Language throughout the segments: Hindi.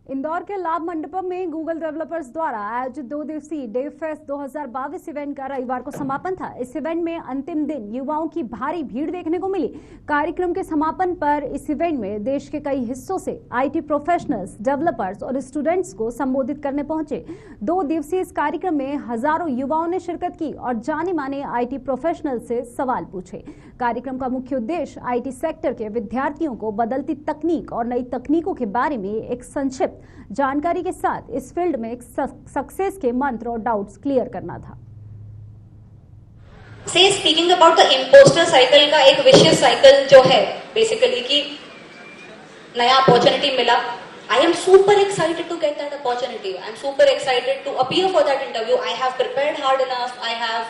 इंदौर के लाभ मंडपम में गूगल डेवलपर्स द्वारा आयोजित 2 दिवसीय डे फेस्ट 2022 इवेंट का रविवार को समापन था। इस इवेंट में अंतिम दिन युवाओं की भारी भीड़ देखने को मिली। कार्यक्रम के समापन पर इस इवेंट में देश के कई हिस्सों से आईटी प्रोफेशनल्स, डेवलपर्स और स्टूडेंट्स को संबोधित करने पहुंचे। 2 दिवसीय इस कार्यक्रम में हजारों युवाओं ने शिरकत की और जाने माने आईटी प्रोफेशनल से सवाल पूछे। कार्यक्रम का मुख्य उद्देश्य आईटी सेक्टर के विद्यार्थियों को बदलती तकनीक और नई तकनीकों के बारे में एक संक्षिप्त जानकारी के साथ इस फील्ड में एक सक्सेस के मंत्र और डाउट्स क्लियर करना था। So speaking about the impostor cycle का एक विशियस साइकिल जो है बेसिकली कि नया अपॉर्चुनिटी मिला। I am super excited to get that opportunity. I am super excited to appear for that interview. I have prepared hard enough. I have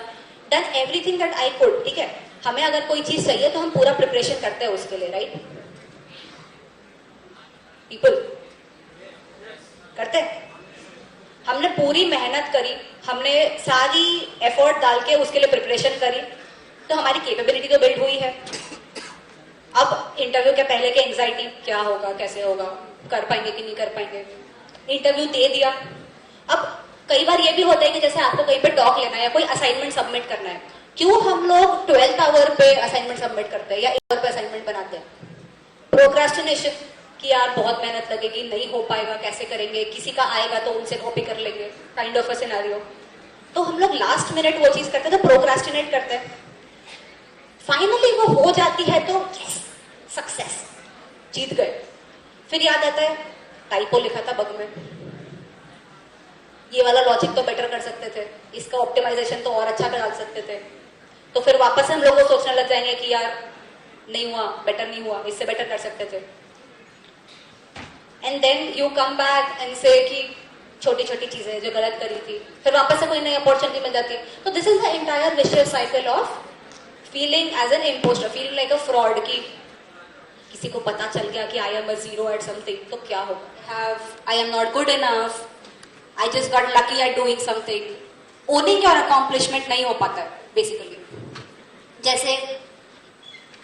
done everything that I could. ठीक है, हमें अगर कोई चीज चाहिए तो हम पूरा प्रिपरेशन करते हैं उसके लिए, राइट? पीपल करते हैं। हमने पूरी मेहनत करी, हमने सारी एफर्ट डाल के उसके लिए प्रिपरेशन करी, तो हमारी कैपेबिलिटी तो बिल्ड हुई है। अब इंटरव्यू के पहले के एंजाइटी, क्या होगा, कैसे होगा, कर पाएंगे कि नहीं कर पाएंगे। इंटरव्यू दे दिया। अब कई बार ये भी होता है कि जैसे आपको कहीं पे टॉक लेना है या कोई असाइनमेंट सबमिट करना है, क्यों हम लोग 12th आवर पे असाइनमेंट सबमिट करते हैं या 1 आवर पे असाइनमेंट बनाते हैं? प्रोक्रेस्टिनेशन कि यार बहुत मेहनत लगेगी, नहीं हो पाएगा, कैसे करेंगे, किसी का आएगा तो उनसे कॉपी कर लेंगे, काइंड ऑफ अ सिनेरियो। तो हम लोग लास्ट मिनट वो चीज करते हैं, तो प्रोक्रेस्टिनेट करते हैं। फाइनली वो हो जाती है तो सक्सेस, जीत गए। फिर याद आता है टाइपो लिखा था बग में, ये वाला लॉजिक तो बेटर कर सकते थे, इसका ऑप्टिमाइजेशन तो और अच्छा डाल सकते थे। तो फिर वापस हम लोग सोचने लग जाएंगे कि यार नहीं हुआ, बेटर नहीं हुआ, इससे बेटर कर सकते थे। And then you come back and से कि छोटी छोटी चीजें जो गलत करी थी, फिर वापस से कोई नई अपॉर्चुनिटी मिल जाती है। तो this is the entire vicious cycle of feeling as an impostor, feeling like a fraud. की किसी को पता चल गया कि I am a zero at something, तो क्या होगा? I am not good enough, I just got lucky at doing something. Owning your accomplishment नहीं हो पाता है बेसिकली। जैसे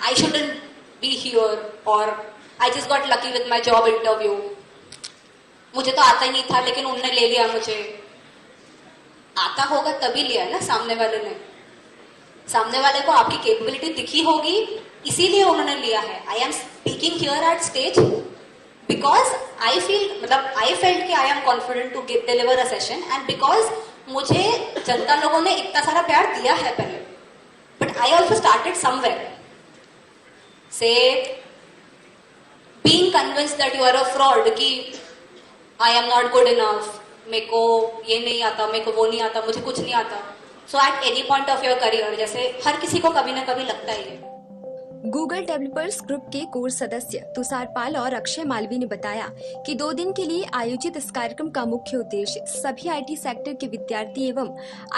आई शुडंट बी हियर और I just got lucky with my job interview. मुझे तो आता ही नहीं था लेकिन उन्होंने ले लिया मुझे। आता होगा तभी लिया ना सामने वाले ने। सामने वाले को आपकी कैपेबिलिटी दिखी होगी, इसीलिए उन्होंने लिया है। I am speaking here at stage because I felt कि I am confident to deliver a session and because मुझे जनता लोगों ने इतना सारा प्यार दिया है पहले। But I also started somewhere. Say being convinced that you are a fraud, कि I am not good enough, मेरे को ये नहीं आता, मेरे को वो नहीं आता, मुझे कुछ नहीं आता। So at any point of your career, जैसे हर किसी को कभी ना कभी लगता ही है। गूगल डेवलपर्स ग्रुप के कोर सदस्य तुषार पाल और अक्षय मालवी ने बताया कि 2 दिन के लिए आयोजित इस कार्यक्रम का मुख्य उद्देश्य सभी आईटी सेक्टर के विद्यार्थी एवं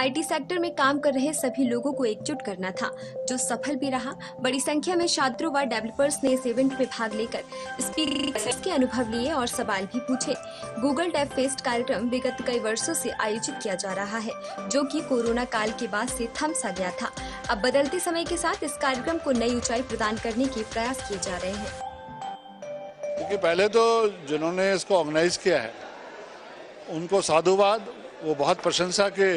आईटी सेक्टर में काम कर रहे सभी लोगों को एकजुट करना था, जो सफल भी रहा। बड़ी संख्या में छात्रों व डेवलपर्स ने इस इवेंट में भाग लेकर स्पीकर के अनुभव लिए और सवाल भी पूछे। गूगल डेव फेस्ट कार्यक्रम विगत कई वर्षों से आयोजित किया जा रहा है, जो कि कोरोना काल के बाद से थम सा गया था। अब बदलते समय के साथ इस कार्यक्रम को नई ऊंचाई प्रदान करने के प्रयास किए जा रहे हैं। क्योंकि पहले तो जिन्होंने इसको ऑर्गेनाइज किया है उनको साधुवाद, वो बहुत प्रशंसा के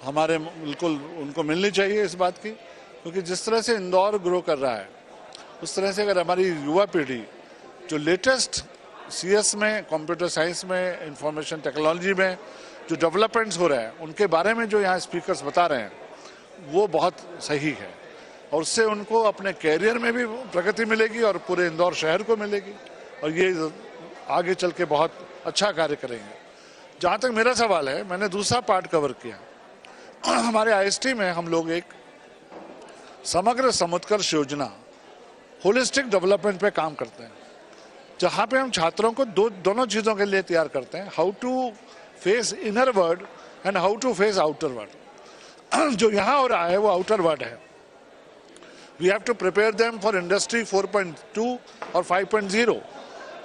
हमारे बिल्कुल उनको मिलनी चाहिए इस बात की। क्योंकि जिस तरह से इंदौर ग्रो कर रहा है उस तरह से अगर हमारी युवा पीढ़ी जो लेटेस्ट सीएस में, कंप्यूटर साइंस में, इंफॉर्मेशन टेक्नोलॉजी में जो डेवलपमेंट्स हो रहे हैं उनके बारे में जो यहाँ स्पीकर्स बता रहे हैं वो बहुत सही है और उससे उनको अपने कैरियर में भी प्रगति मिलेगी और पूरे इंदौर शहर को मिलेगी और ये आगे चल के बहुत अच्छा कार्य करेंगे। जहाँ तक मेरा सवाल है, मैंने दूसरा पार्ट कवर किया। हमारे आईएसटी में हम लोग एक समग्र समुत्कर्ष योजना, होलिस्टिक डेवलपमेंट पे काम करते हैं, जहाँ पे हम छात्रों को दोनों चीज़ों के लिए तैयार करते हैं, how to face inner world and how to face outer world. जो यहाँ हो रहा है वो आउटर वर्ल्ड है। We have to prepare them for industry 4.2 और 5.0।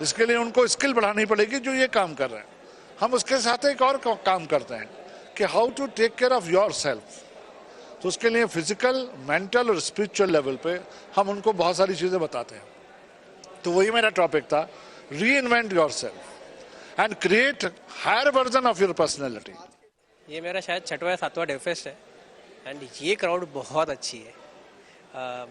इसके लिए उनको स्किल बढ़ानी पड़ेगी जो ये काम कर रहे हैं। हम उसके साथ एक और काम करते हैं कि how to take care of yourself. तो उसके लिए फिजिकल, मेंटल और स्पिरिचुअल लेवल पे हम उनको बहुत सारी चीज़ें बताते हैं। तो वही मेरा टॉपिक था, री invent your self. and create higher version of your personality. ये मेरा शायद 6वां या 7वां डेवफेस्ट है एंड ये क्राउड बहुत अच्छी है।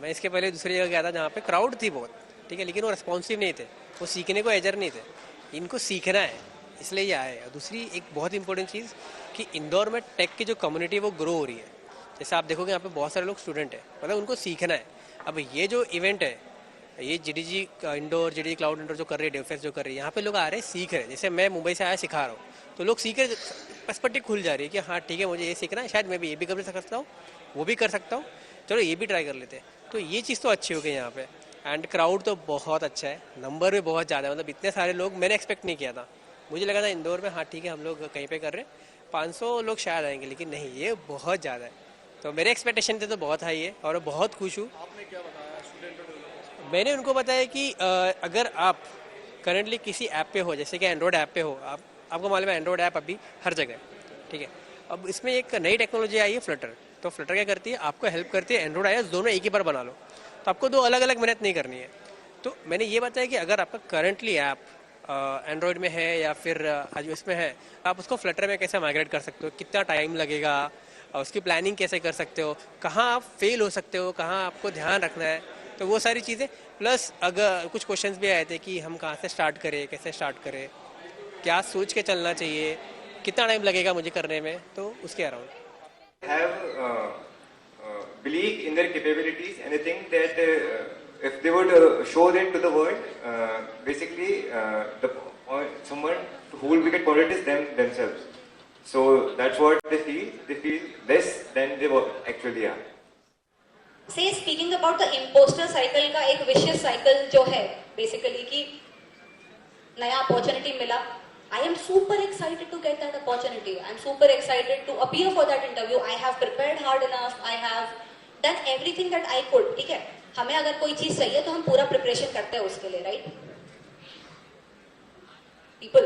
मैं इसके पहले दूसरी जगह गया था जहाँ पे क्राउड थी बहुत, ठीक है, लेकिन वो रिस्पॉन्सिव नहीं थे, वो सीखने को एजर नहीं थे। इनको सीखना है इसलिए ये आए। और दूसरी एक बहुत इंपॉर्टेंट चीज़ कि इंदौर में टेक की जो कम्युनिटी है वो ग्रो हो रही है। जैसे आप देखोगे यहाँ पे बहुत सारे लोग स्टूडेंट हैं, मतलब उनको सीखना है। अब ये जो इवेंट है, ये जीडीजी इंडोर, जीडीजी क्लाउड इंडोर जो कर रही है, डेवफेस्ट जो कर रही है, यहाँ पे लोग आ रहे हैं, सीख रहे हैं। जैसे मैं मुंबई से आया सिखा रहा हूँ, तो लोग सीख रहे, पर्सपेक्टिव खुल जा रही है कि हाँ ठीक है मुझे ये सीखना है, शायद मैं भी ये भी कर सकता हूँ, वो भी कर सकता हूँ, चलो ये भी ट्राई कर लेते हैं। तो ये चीज़ तो अच्छी हो गई यहाँ पे। एंड क्राउड तो बहुत अच्छा है, नंबर भी बहुत ज़्यादा है, मतलब इतने सारे लोग मैंने एक्सपेक्ट नहीं किया था। मुझे लगा था इंदौर में हाँ ठीक है हम लोग कहीं पे कर रहे हैं, 500 लोग शायद आएंगे, लेकिन नहीं, ये बहुत ज़्यादा है। तो मेरे एक्सपेक्टेशन थे तो बहुत हाई है और बहुत खुश हूँ। आपने क्या बताया स्टूडेंटों को? मैंने उनको बताया कि अगर आप करंटली किसी ऐप पे हो, जैसे कि एंड्रॉयड ऐप पे हो, आपको मालूम है एंड्रॉयड ऐप अभी हर जगह है, ठीक है। अब इसमें एक नई टेक्नोलॉजी आई है फ्लटर। तो फ्लटर क्या करती है, आपको हेल्प करती है एंड्रॉयड आईओएस दोनों एक ही बार बना लो, तो आपको दो अलग अलग मेहनत नहीं करनी है। तो मैंने ये बताया कि अगर आपका करंटली ऐप एंड्रॉयड में है या फिर आईओएस में है, आप उसको फ्लटर में कैसे माइग्रेट कर सकते हो, कितना टाइम लगेगा, उसकी प्लानिंग कैसे कर सकते हो, कहाँ आप फेल हो सकते हो, कहाँ आपको ध्यान रखना है, तो वो सारी चीज़ें। प्लस अगर कुछ क्वेश्चंस भी आए थे कि हम कहाँ से स्टार्ट करें, कैसे स्टार्ट करें, क्या सोच के चलना चाहिए, कितना टाइम लगेगा मुझे करने में, तो उसके around. Have belief in their capabilities, and I think that if they would show that to the world, basically someone who will get promoted is themselves. So that's what they feel. They feel less than they actually are. So speaking about the impostor cycle का एक विशियस साइकिल जो है बेसिकली कि नया अपॉर्चुनिटी मिला, I am super excited to get that opportunity. I am super excited to appear for that interview. I have prepared hard enough. I have done everything that I could. ठीक है, हमें अगर कोई चीज चाहिए तो हम पूरा प्रिपरेशन करते हैं उसके लिए, राइट? पीपल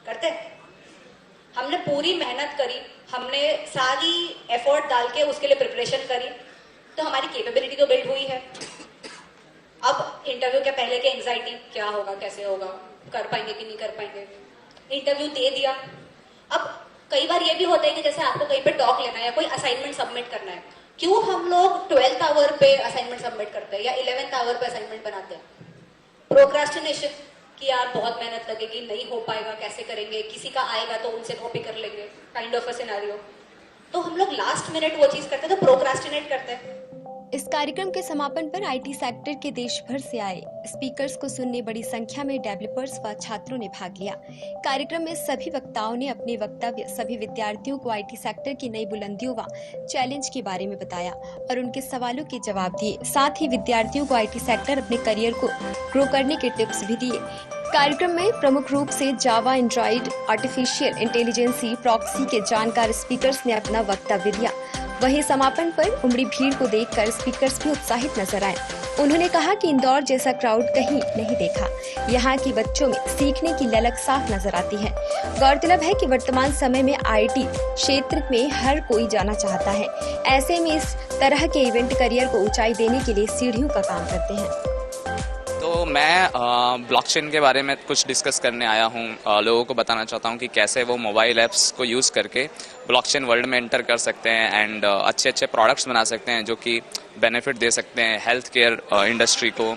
करते हैं, हमने पूरी मेहनत करी, हमने सारी एफर्ट डाल के उसके लिए प्रिपरेशन करी, तो हमारी कैपेबिलिटी तो बिल्ड हुई है। अब इंटरव्यू के पहले के एंजाइटी, क्या होगा, कैसे होगा, कर पाएंगे कि नहीं कर पाएंगे, इंटरव्यू दे दिया। अब कई बार ये भी होता है कि जैसे आपको कहीं पे टॉक लेना है या कोई असाइनमेंट सबमिट करना है, क्यों हम लोग 12th आवर पे असाइनमेंट सबमिट करते हैं या 11th आवर पे असाइनमेंट बनाते हैं? प्रोक्रास्टिनेशन कि यार बहुत मेहनत लगेगी, नहीं हो पाएगा, कैसे करेंगे, किसी का आएगा तो उनसे कॉपी कर लेंगे, काइंड ऑफ अ सिनेरियो। तो हम लोग लास्ट मिनट वो चीज करते हैं, तो प्रोक्रास्टिनेट करते हैं। इस कार्यक्रम के समापन पर आईटी सेक्टर के देश भर से आए स्पीकर्स को सुनने बड़ी संख्या में डेवलपर्स व छात्रों ने भाग लिया। कार्यक्रम में सभी वक्ताओं ने अपने वक्तव्य सभी विद्यार्थियों को आईटी सेक्टर की नई बुलंदियों व चैलेंज के बारे में बताया और उनके सवालों के जवाब दिए। साथ ही विद्यार्थियों को आईटी सेक्टर अपने करियर को ग्रो करने के टिप्स भी दिए। कार्यक्रम में प्रमुख रूप से जावा, एंड्रॉइड, आर्टिफिशियल इंटेलिजेंसी, प्रॉक्सी के जानकार स्पीकर्स ने अपना वक्तव्य दिया। वहीं समापन पर उमड़ी भीड़ को देखकर स्पीकर्स भी उत्साहित नजर आए। उन्होंने कहा कि इंदौर जैसा क्राउड कहीं नहीं देखा। यहाँ के बच्चों में सीखने की ललक साफ नजर आती है। गौरतलब है कि वर्तमान समय में आईटी क्षेत्र में हर कोई जाना चाहता है। ऐसे में इस तरह के इवेंट करियर को ऊंचाई देने के लिए सीढ़ियों का काम करते हैं। तो मैं ब्लॉकचेन के बारे में कुछ डिस्कस करने आया हूँ। लोगों को बताना चाहता हूँ कि कैसे वो मोबाइल ऐप्स को यूज़ करके ब्लॉकचेन वर्ल्ड में एंटर कर सकते हैं एंड अच्छे अच्छे प्रोडक्ट्स बना सकते हैं जो कि बेनिफिट दे सकते हैं हेल्थ केयर इंडस्ट्री को,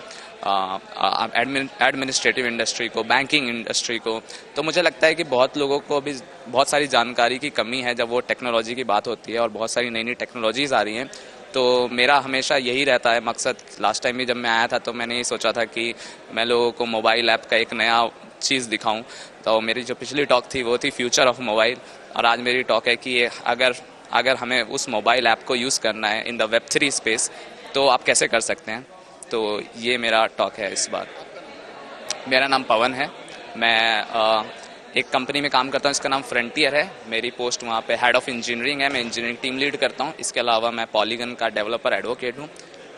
एडमिनिस्ट्रेटिव इंडस्ट्री को, बैंकिंग इंडस्ट्री को। तो मुझे लगता है कि बहुत लोगों को अभी बहुत सारी जानकारी की कमी है जब वो टेक्नोलॉजी की बात होती है और बहुत सारी नई नई टेक्नोलॉजीज़ आ रही हैं। तो मेरा हमेशा यही रहता है मकसद। लास्ट टाइम भी जब मैं आया था तो मैंने ये सोचा था कि मैं लोगों को मोबाइल ऐप का एक नया चीज़ दिखाऊं। तो मेरी जो पिछली टॉक थी वो थी फ्यूचर ऑफ मोबाइल, और आज मेरी टॉक है कि अगर हमें उस मोबाइल ऐप को यूज़ करना है इन द Web3 स्पेस तो आप कैसे कर सकते हैं। तो ये मेरा टॉक है इस बार। मेरा नाम पवन है, मैं एक कंपनी में काम करता हूँ, इसका नाम फ्रंटियर है। मेरी पोस्ट वहाँ पे हेड ऑफ इंजीनियरिंग है, मैं इंजीनियरिंग टीम लीड करता हूँ। इसके अलावा मैं पॉलीगन का डेवलपर एडवोकेट हूँ।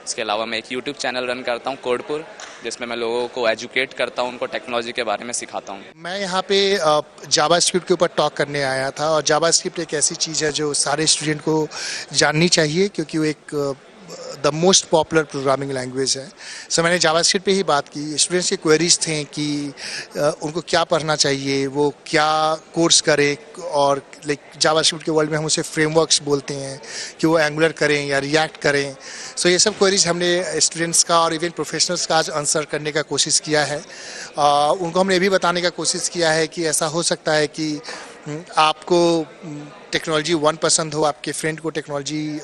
इसके अलावा मैं एक यूट्यूब चैनल रन करता हूँ कोडपुर, जिसमें मैं लोगों को एजुकेट करता हूँ, उनको टेक्नोलॉजी के बारे में सिखाता हूँ। मैं यहाँ पे जावा स्क्रिप्ट के ऊपर टॉक करने आया था, और जावा स्क्रिप्ट एक ऐसी चीज़ है जो सारे स्टूडेंट को जाननी चाहिए, क्योंकि वो एक the most popular programming language है। सो मैंने जावास्क्रिप्ट पे ही बात की। स्टूडेंट्स के क्वेरीज थे कि उनको क्या पढ़ना चाहिए, वो क्या कोर्स करें, और लाइक जावास्क्रिप्ट के वर्ल्ड में हम उसे फ्रेमवर्क्स बोलते हैं कि वो एंगुलर करें या रिएक्ट करें। सो ये सब क्वेरीज हमने स्टूडेंट्स का और इवन प्रोफेशनल्स का आज आंसर करने का कोशिश किया है। उनको हमने ये भी बताने का कोशिश किया है कि ऐसा हो सकता है कि आपको टेक्नोलॉजी 1 पसंद हो, आपके फ्रेंड को टेक्नोलॉजी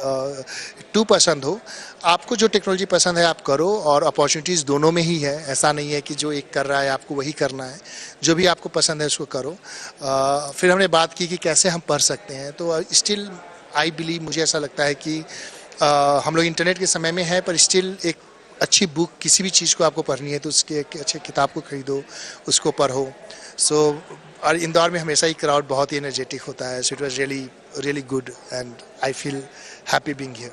2 पसंद हो। आपको जो टेक्नोलॉजी पसंद है आप करो, और अपॉर्चुनिटीज़ दोनों में ही है। ऐसा नहीं है कि जो एक कर रहा है आपको वही करना है, जो भी आपको पसंद है उसको करो। फिर हमने बात की कि कैसे हम पढ़ सकते हैं। तो स्टिल आई बिलीव, मुझे ऐसा लगता है कि हम लोग इंटरनेट के समय में हैं, पर स्टिल एक अच्छी बुक, किसी भी चीज़ को आपको पढ़नी है तो उसके एक अच्छे किताब को खरीदो, उसको पढ़ो। और इंदौर में हमेशा ही क्राउड बहुत ही एनर्जेटिक होता है। So it was really good and I feel happy being here.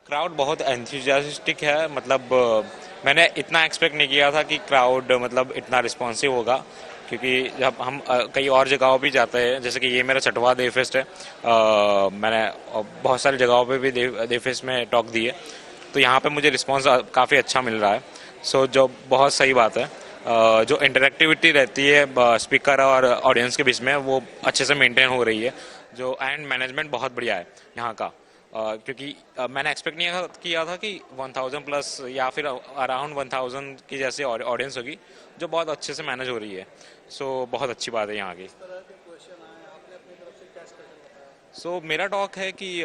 Crowd बहुत एंथुसियास्टिक है। मतलब मैंने इतना एक्सपेक्ट नहीं किया था कि क्राउड मतलब इतना रिस्पॉन्सिव होगा, क्योंकि जब हम कई और जगहों भी जाते हैं, जैसे कि ये मेरा 6वां डे फेस्ट है, मैंने बहुत सारी जगहों पे भी डे फेस्ट में टॉक दी है, तो यहाँ पे मुझे रिस्पॉन्स काफ़ी अच्छा मिल रहा है। सो जो बहुत सही बात है, जो इंटरेक्टिविटी रहती है स्पीकर और ऑडियंस के बीच में, वो अच्छे से मेंटेन हो रही है। जो एंड मैनेजमेंट बहुत बढ़िया है यहाँ का, क्योंकि मैंने एक्सपेक्ट नहीं किया था कि 1000 प्लस या फिर अराउंड 1000 की जैसे ऑडियंस होगी, जो बहुत अच्छे से मैनेज हो रही है। सो बहुत अच्छी बात है यहाँ की। सो मेरा टॉक है कि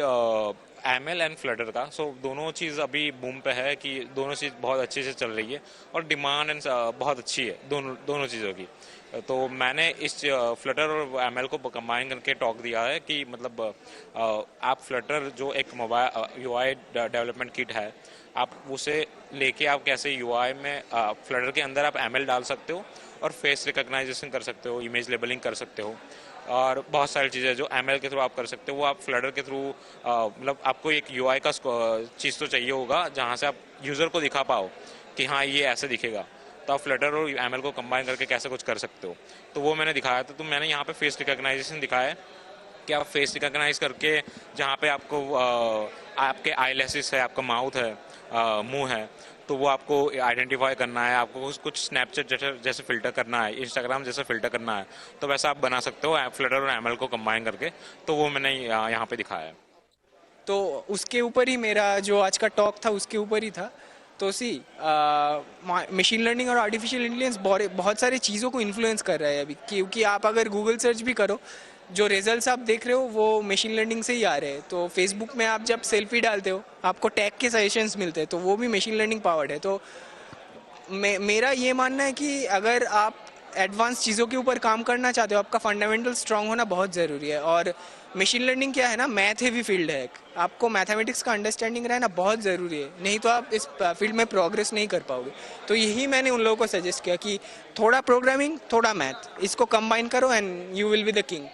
ML एंड फ्लटर का। सो दोनों चीज़ अभी बूम पे है, कि दोनों चीज़ बहुत अच्छे से चल रही है और डिमांड एंड बहुत अच्छी है दोनों चीज़ों की। तो मैंने इस फ्लटर और ML को कंबाइन करके टॉक दिया है कि मतलब आप फ्लटर जो एक मोबाइल UI डेवलपमेंट किट है, आप उसे लेके आप कैसे UI में फ्लटर के अंदर आप ML डाल सकते हो और फेस रिकॉग्नाइजेशन कर सकते हो, इमेज लेबलिंग कर सकते हो, और बहुत सारी चीज़ें जो ML के थ्रू आप कर सकते हो, वो आप फ्लटर के थ्रू मतलब आपको एक UI का चीज़ तो चाहिए होगा जहाँ से आप यूज़र को दिखा पाओ कि हाँ ये ऐसे दिखेगा, तो आप फ्लटर और ML को कंबाइन करके कैसे कुछ कर सकते हो। तो वो मैंने दिखाया था। तो मैंने यहाँ पे फेस रिकॉग्नाइजेशन दिखाया है कि आप फेस रिकॉग्नाइज करके जहाँ पे आपको आपके आईलैशेस है, आपका माउथ है, मुंह है, तो वो आपको आइडेंटिफाई करना है, आपको कुछ स्नैपचैट जैसे फिल्टर करना है, इंस्टाग्राम जैसे फिल्टर करना है, तो वैसा आप बना सकते हो फ्लटर और ML को कंबाइन करके। तो वो मैंने यहाँ पे दिखाया है। तो उसके ऊपर ही मेरा जो आज का टॉक था उसके ऊपर ही था। तो मशीन लर्निंग और आर्टिफिशियल इंटेलिजेंस बहुत सारी चीज़ों को इन्फ्लुएंस कर रहा है अभी, क्योंकि आप अगर गूगल सर्च भी करो, जो रिजल्ट्स आप देख रहे हो वो मशीन लर्निंग से ही आ रहे हैं। तो फेसबुक में आप जब सेल्फी डालते हो आपको टैग के सजेशंस मिलते हैं, तो वो भी मशीन लर्निंग पावर्ड है। तो मेरा ये मानना है कि अगर आप एडवांस चीज़ों के ऊपर काम करना चाहते हो, आपका फंडामेंटल स्ट्रांग होना बहुत ज़रूरी है। और मशीन लर्निंग क्या है ना, मैथ हेवी फील्ड है, आपको मैथमेटिक्स का अंडरस्टैंडिंग रहना बहुत ज़रूरी है, नहीं तो आप इस फील्ड में प्रोग्रेस नहीं कर पाओगे। तो यही मैंने उन लोगों को सजेस्ट किया कि थोड़ा प्रोग्रामिंग थोड़ा मैथ, इसको कंबाइन करो and you will be the king.